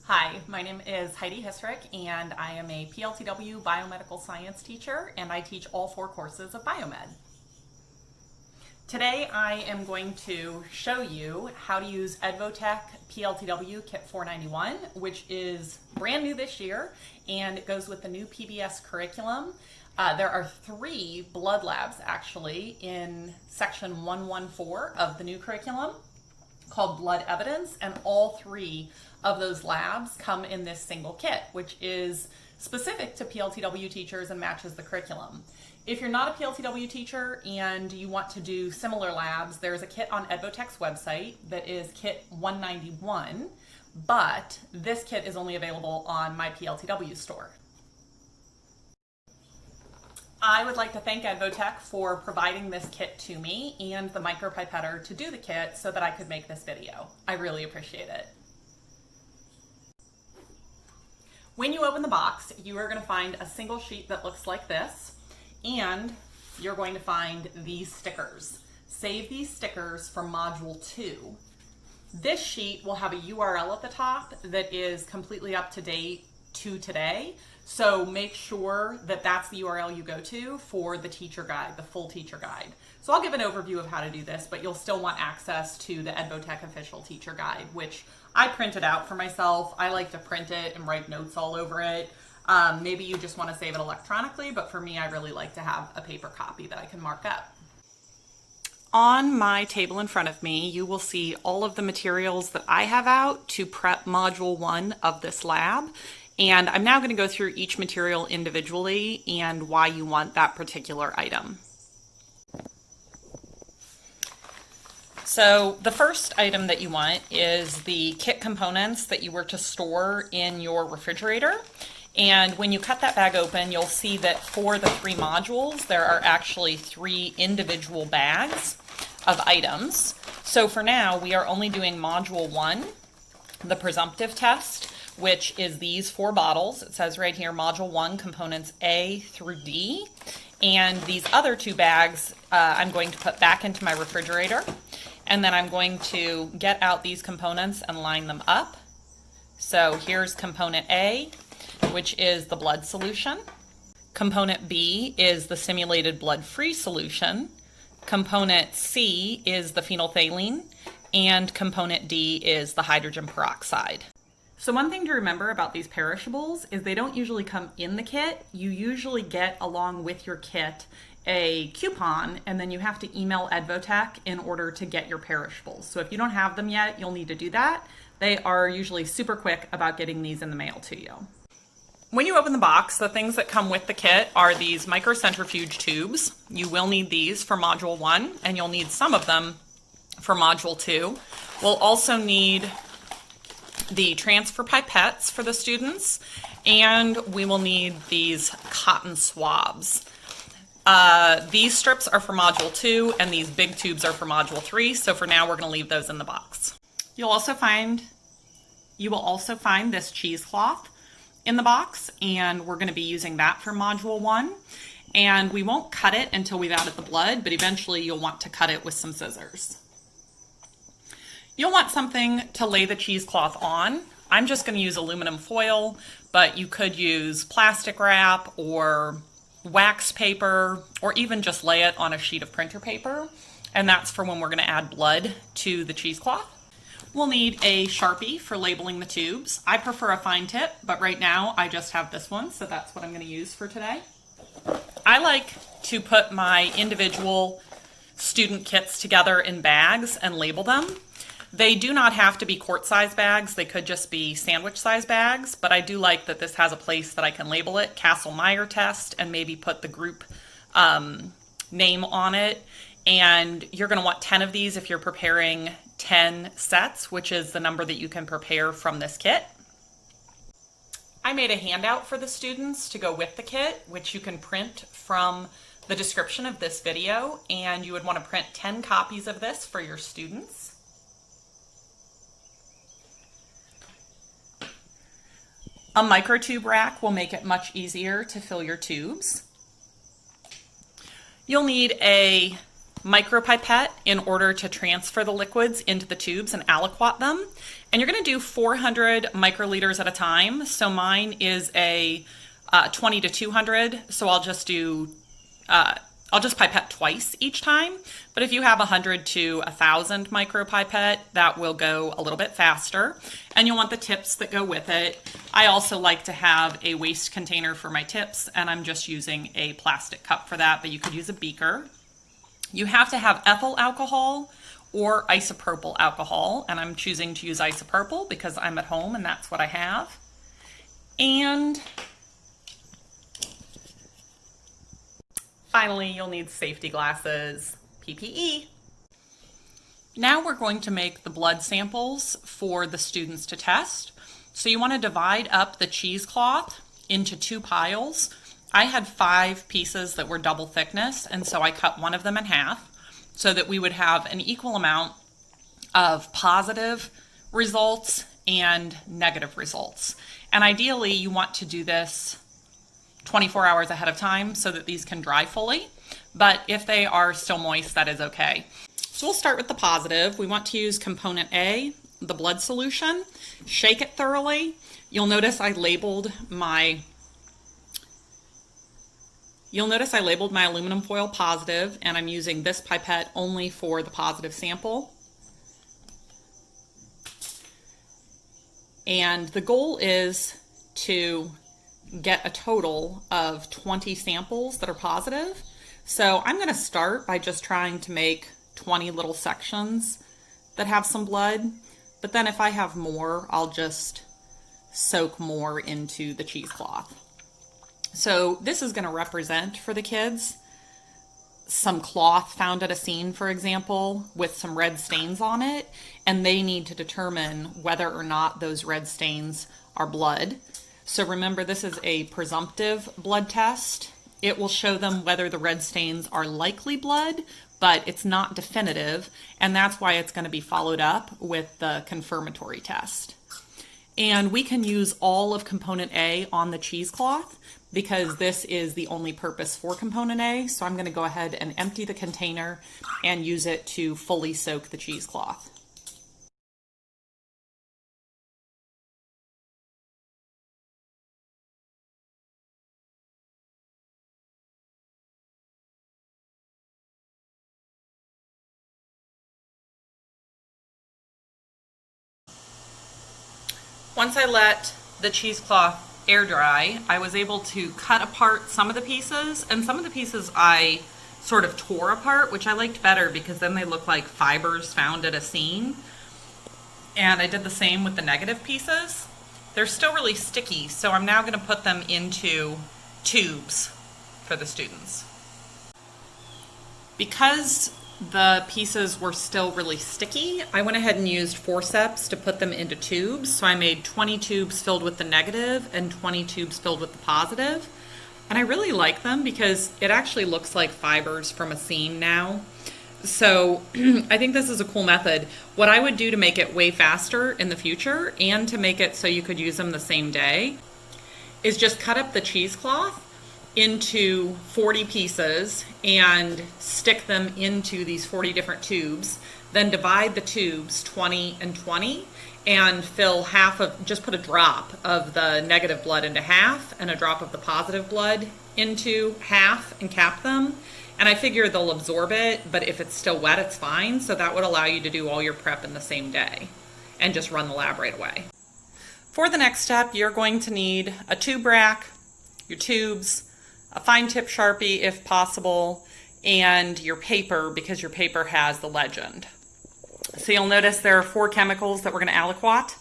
Hi, my name is Heidi Hisrick, and I am a PLTW biomedical science teacher, and I teach all 4 courses of biomed. Today I am going to show you how to use Edvotech PLTW Kit 491, which is brand new this year, and it goes with the new PBS curriculum. There are 3 blood labs actually in section 114 of the new curriculum called Blood Evidence, and all 3 of those labs come in this single kit, which is specific to PLTW teachers and matches the curriculum. If you're not a PLTW teacher and you want to do similar labs, there's a kit on Edvotech's website that is Kit 191, but this kit is only available on my PLTW store. I would like to thank Edvotech for providing this kit to me and the micropipetter to do the kit so that I could make this video. I really appreciate it. When you open the box, you are going to find a single sheet that looks like this, and you're going to find these stickers. Save these stickers for Module 2. This sheet will have a URL at the top that is completely up to date to today, so make sure that that's the URL you go to for the teacher guide, the full teacher guide. So I'll give an overview of how to do this, but you'll still want access to the Edvotech official teacher guide, which I printed out for myself. I like to print it and write notes all over it. Maybe you just want to save it electronically, but for me, I really like to have a paper copy that I can mark up. On my table in front of me, you will see all of the materials that I have out to prep Module 1 of this lab. And I'm now going to go through each material individually and why you want that particular item. So the first item that you want is the kit components that you were to store in your refrigerator. And when you cut that bag open, you'll see that for the 3 modules, there are actually 3 individual bags of items. So for now, we are only doing Module 1, the presumptive test, which is these 4 bottles. It says right here, Module 1, components A through D. And these other 2 bags, I'm going to put back into my refrigerator. And then I'm going to get out these components and line them up. So here's component A, which is the blood solution. Component B is the simulated blood-free solution. Component C is the phenolphthalein. And component D is the hydrogen peroxide. So one thing to remember about these perishables is they don't usually come in the kit. You usually get along with your kit a coupon, and then you have to email Edvotech in order to get your perishables. So if you don't have them yet, you'll need to do that. They are usually super quick about getting these in the mail to you. When you open the box, the things that come with the kit are these microcentrifuge tubes. You will need these for Module 1, and you'll need some of them for Module 2. We'll also need the transfer pipettes for the students, and we will need these cotton swabs. These strips are for Module 2, and these big tubes are for Module 3, so for now we're going to leave those in the box. You will also find this cheesecloth in the box, and we're going to be using that for Module 1. And we won't cut it until we've added the blood, but eventually you'll want to cut it with some scissors. You'll want something to lay the cheesecloth on. I'm just going to use aluminum foil, but you could use plastic wrap or wax paper, or even just lay it on a sheet of printer paper. And that's for when we're going to add blood to the cheesecloth. We'll need a Sharpie for labeling the tubes. I prefer a fine tip, but right now I just have this one, so that's what I'm going to use for today. I like to put my individual student kits together in bags and label them. They do not have to be quart-size bags. They could just be sandwich-size bags, but I do like that this has a place that I can label it, Kastle-Meyer test, and maybe put the group name on it. And you're going to want 10 of these if you're preparing 10 sets, which is the number that you can prepare from this kit. I made a handout for the students to go with the kit, which you can print from the description of this video, and you would want to print 10 copies of this for your students. A Microtube Rack will make it much easier to fill your tubes. You'll need a micropipette in order to transfer the liquids into the tubes and aliquot them. And you're going to do 400 microliters at a time. So mine is a 20 to 200. So I'll just pipette twice each time. But if you have 100 to 1,000 micropipette, that will go a little bit faster. And you'll want the tips that go with it. I also like to have a waste container for my tips, and I'm just using a plastic cup for that, but you could use a beaker. You have to have ethyl alcohol or isopropyl alcohol, and I'm choosing to use isopropyl because I'm at home and that's what I have. And finally, you'll need safety glasses, PPE. Now we're going to make the blood samples for the students to test. So you want to divide up the cheesecloth into 2 piles. I had 5 pieces that were double thickness, and so I cut one of them in half so that we would have an equal amount of positive results and negative results. And ideally, you want to do this 24 hours ahead of time so that these can dry fully. But if they are still moist, that is okay. So we'll start with the positive. We want to use component A, the blood solution. Shake it thoroughly. You'll notice I labeled my aluminum foil positive, and I'm using this pipette only for the positive sample. And the goal is to get a total of 20 samples that are positive. So I'm going to start by just trying to make 20 little sections that have some blood, but then if I have more, I'll just soak more into the cheesecloth. So this is going to represent for the kids some cloth found at a scene, for example, with some red stains on it, and they need to determine whether or not those red stains are blood. So remember, this is a presumptive blood test. It will show them whether the red stains are likely blood, but it's not definitive, and that's why it's going to be followed up with the confirmatory test. And we can use all of component A on the cheesecloth because this is the only purpose for component A. So I'm going to go ahead and empty the container and use it to fully soak the cheesecloth. Once I let the cheesecloth air dry, I was able to cut apart some of the pieces, and some of the pieces I sort of tore apart, which I liked better because then they look like fibers found at a scene. And I did the same with the negative pieces. They're still really sticky, so I'm now going to put them into tubes for the students. Because the pieces were still really sticky, I went ahead and used forceps to put them into tubes. So I made 20 tubes filled with the negative and 20 tubes filled with the positive. And I really like them because it actually looks like fibers from a scene now. So I think this is a cool method. What I would do to make it way faster in the future and to make it so you could use them the same day is just cut up the cheesecloth into 40 pieces and stick them into these 40 different tubes, then divide the tubes 20 and 20 and fill half of, just put a drop of the negative blood into half and a drop of the positive blood into half and cap them. And I figure they'll absorb it, but if it's still wet, it's fine. So that would allow you to do all your prep in the same day and just run the lab right away. For the next step, you're going to need a tube rack, your tubes, a fine tip Sharpie if possible, and your paper because your paper has the legend. So you'll notice there are 4 chemicals that we're going to aliquot,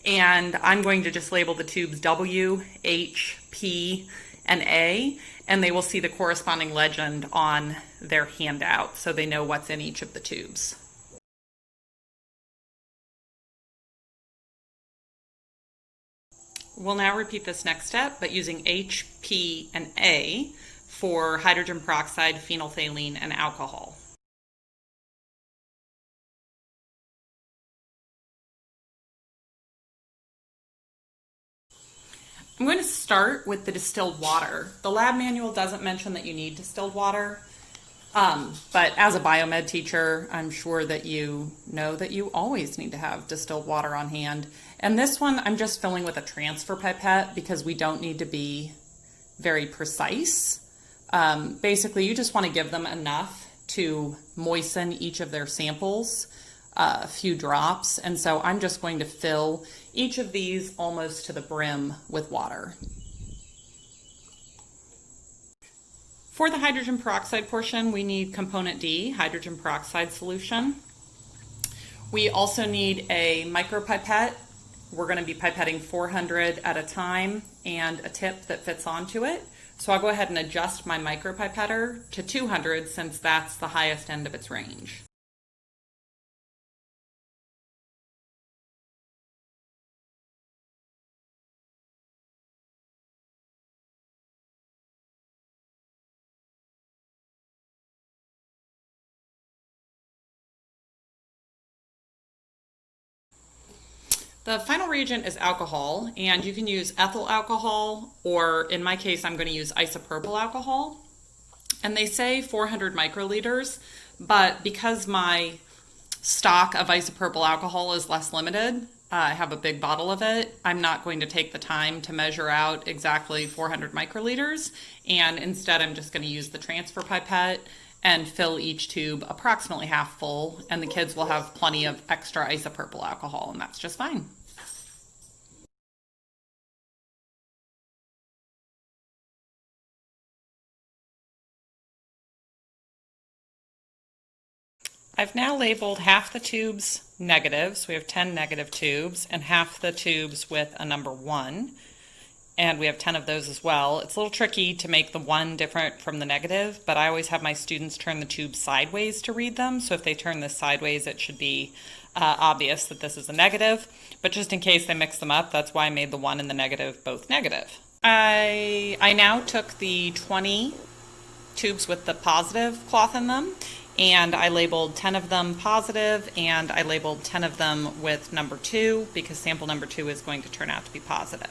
and I'm going to just label the tubes W, H, P, and A, and they will see the corresponding legend on their handout so they know what's in each of the tubes. We'll now repeat this next step, but using H, P, and A for hydrogen peroxide, phenolphthalein, and alcohol. I'm going to start with the distilled water. The lab manual doesn't mention that you need distilled water. But as a biomed teacher, I'm sure that you know that you always need to have distilled water on hand. And this one, I'm just filling with a transfer pipette because we don't need to be very precise. Basically, you just want to give them enough to moisten each of their samples, a few drops. And so I'm just going to fill each of these almost to the brim with water. For the hydrogen peroxide portion, we need component D, hydrogen peroxide solution. We also need a micropipette. We're going to be pipetting 400 at a time and a tip that fits onto it. So I'll go ahead and adjust my micropipetter to 200 since that's the highest end of its range. The final reagent is alcohol, and you can use ethyl alcohol, or in my case, I'm going to use isopropyl alcohol. And they say 400 microliters, but because my stock of isopropyl alcohol is less limited, I have a big bottle of it, I'm not going to take the time to measure out exactly 400 microliters, and instead I'm just going to use the transfer pipette and fill each tube approximately half full, and the kids will have plenty of extra isopropyl alcohol, and that's just fine. I've now labeled half the tubes negative, so we have 10 negative tubes, and half the tubes with a number 1. And we have 10 of those as well. It's a little tricky to make the 1 different from the negative, but I always have my students turn the tube sideways to read them. So if they turn this sideways, it should be obvious that this is a negative. But just in case they mix them up, that's why I made the 1 and the negative both negative. I now took the 20 tubes with the positive cloth in them, and I labeled 10 of them positive, and I labeled 10 of them with number 2 because sample number 2 is going to turn out to be positive.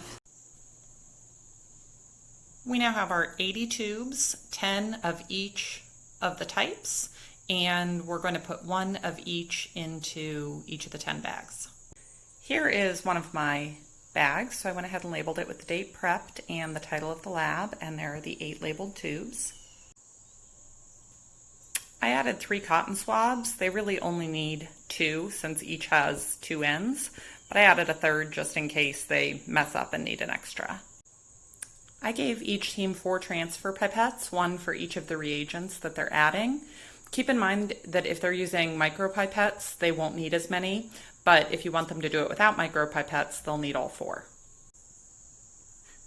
We now have our 80 tubes, 10 of each of the types, and we're going to put 1 of each into each of the 10 bags. Here is one of my bags, so I went ahead and labeled it with the date prepped and the title of the lab, and there are the 8 labeled tubes. I added 3 cotton swabs. They really only need 2 since each has 2 ends, but I added a third just in case they mess up and need an extra. I gave each team 4 transfer pipettes, 1 for each of the reagents that they're adding. Keep in mind that if they're using micropipettes, they won't need as many, but if you want them to do it without micropipettes, they'll need all 4.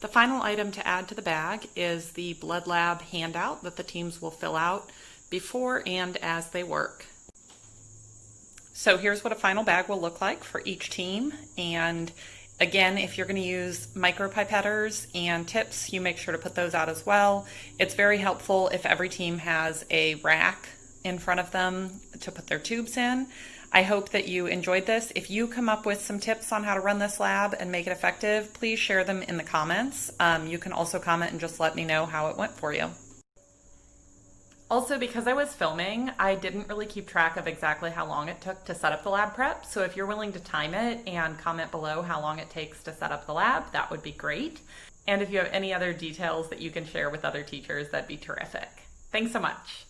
The final item to add to the bag is the Blood Lab handout that the teams will fill out before and as they work. So here's what a final bag will look like for each team, and again, if you're going to use micropipetters and tips, you make sure to put those out as well. It's very helpful if every team has a rack in front of them to put their tubes in. I hope that you enjoyed this. If you come up with some tips on how to run this lab and make it effective, please share them in the comments. You can also comment and just let me know how it went for you. Also, because I was filming, I didn't really keep track of exactly how long it took to set up the lab prep. So if you're willing to time it and comment below how long it takes to set up the lab, that would be great. And if you have any other details that you can share with other teachers, that'd be terrific. Thanks so much.